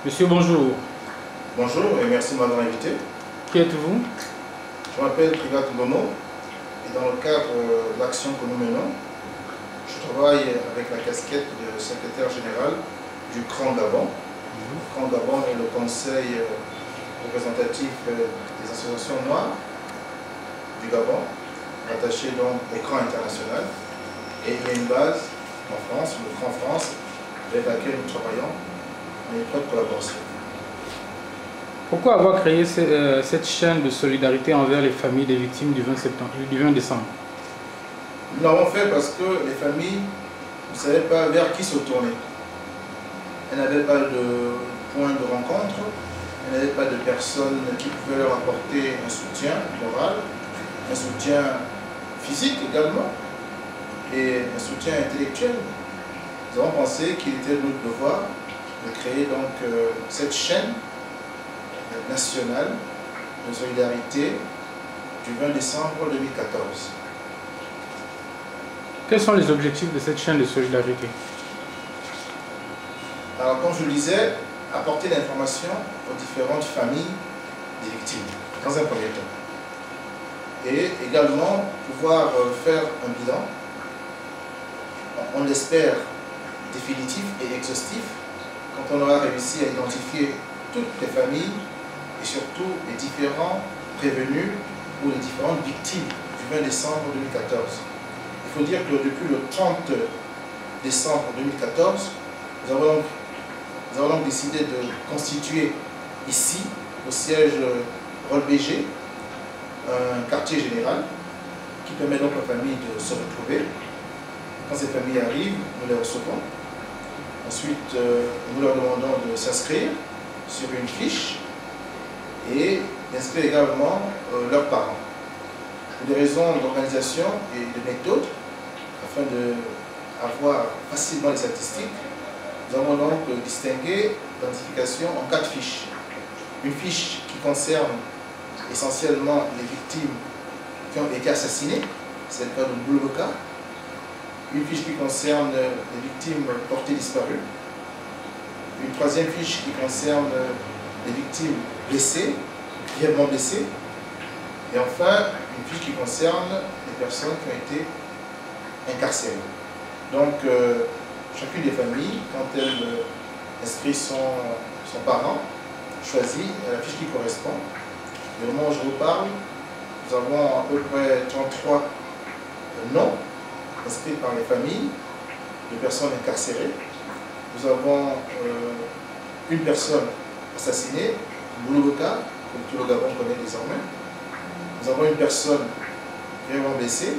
Monsieur, bonjour. Bonjour et merci de m'avoir invité. Qui êtes-vous? Je m'appelle Privat Ngomo et dans le cadre de l'action que nous menons, je travaille avec la casquette de secrétaire général du CRAN Gabon. Le CRAN Gabon est le conseil représentatif des associations noires du Gabon, rattaché donc au CRAN international. Et il y a une base en France, le CRAN France, avec laquelle nous travaillons en étroite collaboration. Pourquoi avoir créé cette chaîne de solidarité envers les familles des victimes du 20 décembre? Nous l'avons fait parce que les familles ne savaient pas vers qui se tourner. Elles n'avaient pas de point de rencontre, elles n'avaient pas de personnes qui pouvaient leur apporter un soutien moral, un soutien physique également, et un soutien intellectuel. Nous avons pensé qu'il était notre devoir de créer donc cette chaîne nationale de solidarité du 20 décembre 2014. Quels sont les objectifs de cette chaîne de solidarité? Alors, comme je le disais, apporter l'information aux différentes familles des victimes, dans un premier temps. Et également pouvoir faire un bilan, on l'espère définitif et exhaustif, quand on aura réussi à identifier toutes les familles et surtout les différents prévenus ou les différentes victimes du 20 décembre 2014. Il faut dire que depuis le 30 décembre 2014, nous avons donc décidé de constituer ici, au siège Rolbégé, un quartier général qui permet donc aux familles de se retrouver. Quand ces familles arrivent, nous les recevons. Ensuite, nous leur demandons de s'inscrire sur une fiche et d'inscrire également leurs parents. Pour des raisons d'organisation et de méthode, afin d'avoir facilement les statistiques, nous avons donc distingué l'identification en 4 fiches. Une fiche qui concerne essentiellement les victimes qui ont été assassinées, c'est le cas de Mbouloboka. Une fiche qui concerne les victimes portées disparues. Une troisième fiche qui concerne les victimes blessées, grièvement blessées. Et enfin, une fiche qui concerne les personnes qui ont été incarcérées. Donc, chacune des familles, quand elle inscrit son parent, choisit la fiche qui correspond. Et au moment où je vous parle, nous avons à peu près 33 noms inscrits par les familles de personnes incarcérées. Nous avons une personne assassinée, Mbouloboka, que tout le Gabon connaît désormais. Nous avons une personne grièvement blessée,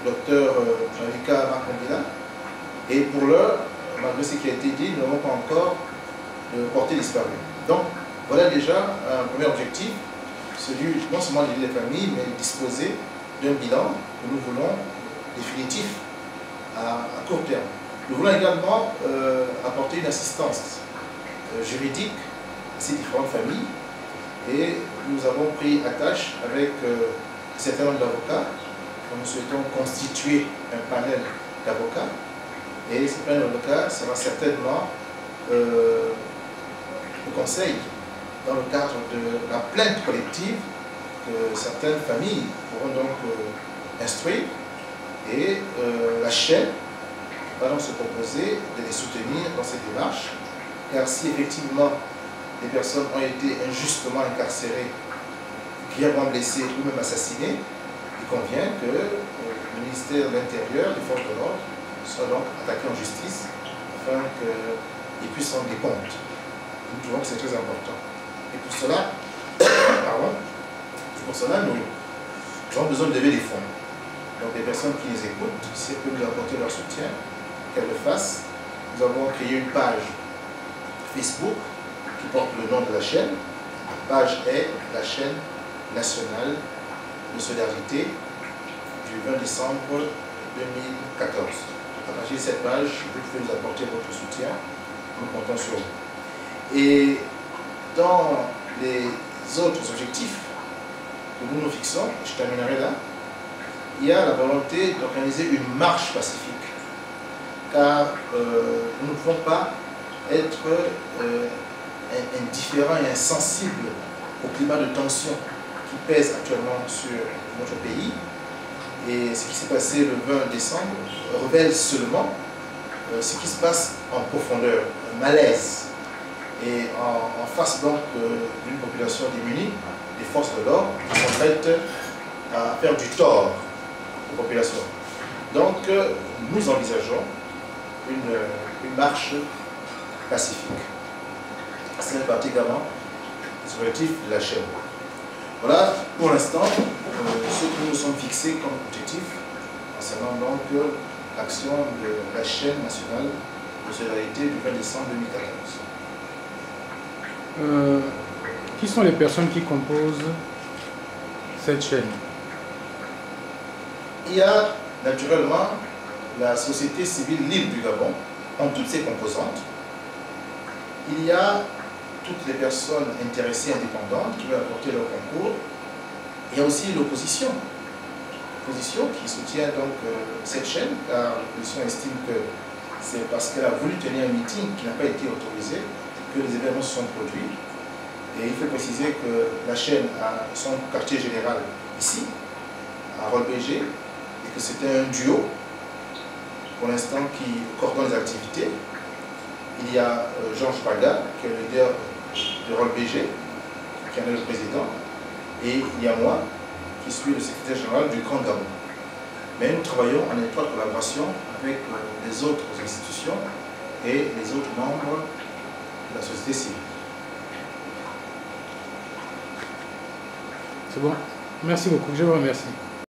docteur Malika Makombila. Et pour l'heure, malgré ce qui a été dit, nous n'avons pas encore de portée disparue. Donc, voilà déjà un premier objectif, celui non seulement d'aider les familles, mais de disposer d'un bilan que nous voulons définitif à court terme. Nous voulons également apporter une assistance juridique à ces différentes familles et nous avons pris attache avec un certain nombre d'avocats. Nous souhaitons constituer un panel d'avocats et ce panel d'avocats sera certainement le conseil dans le cadre de la plainte collective que certaines familles pourront donc instruire. Et la chaîne va donc se proposer de les soutenir dans cette démarche, car si effectivement des personnes ont été injustement incarcérées, grièvement blessées ou même assassinées, il convient que le ministère de l'Intérieur, les forces de l'ordre, soit donc attaqué en justice afin qu'ils puissent rendre des comptes. Nous trouvons que c'est très important. Et pour cela, nous avons besoin de lever des fonds. Donc des personnes qui les écoutent, si elles peuvent nous apporter leur soutien, qu'elles le fassent. Nous avons créé une page Facebook qui porte le nom de la chaîne. La page est la chaîne nationale de solidarité du 20 décembre 2014. À partir de cette page, vous pouvez nous apporter votre soutien. Nous comptons sur vous. Et dans les autres objectifs que nous nous fixons, je terminerai là, il y a la volonté d'organiser une marche pacifique. Car nous ne pouvons pas être indifférent et insensible au climat de tension qui pèse actuellement sur notre pays. Et ce qui s'est passé le 20 décembre révèle seulement ce qui se passe en profondeur, un malaise. Et en face donc d'une population démunie, les forces de l'ordre sont prêtes à faire du tort aux populations. Donc nous envisageons une marche pacifique. C'est particulièrement l'objectif de la chaîne. Voilà pour l'instant ce que nous nous sommes fixés comme objectif concernant donc l'action de la chaîne nationale de solidarité du 20 décembre 2014. Qui sont les personnes qui composent cette chaîne? Il y a naturellement la société civile libre du Gabon en toutes ses composantes. Il y a toutes les personnes intéressées, indépendantes, qui veulent apporter leur concours. Il y a aussi l'opposition. L'opposition qui soutient donc cette chaîne, car l'opposition estime que c'est parce qu'elle a voulu tenir un meeting qui n'a pas été autorisé que les événements se sont produits. Et il faut préciser que la chaîne a son quartier général ici, à Rolbégé, et que c'était un duo, pour l'instant, qui coordonne les activités. Il y a Georges Baga, qui est le leader de Rolbégé, qui en est le président, et il y a moi, qui suis le secrétaire général du Grand Gabon. Mais nous travaillons en étroite collaboration avec les autres institutions et les autres membres de la société civile. C'est bon. Merci beaucoup. Je vous remercie.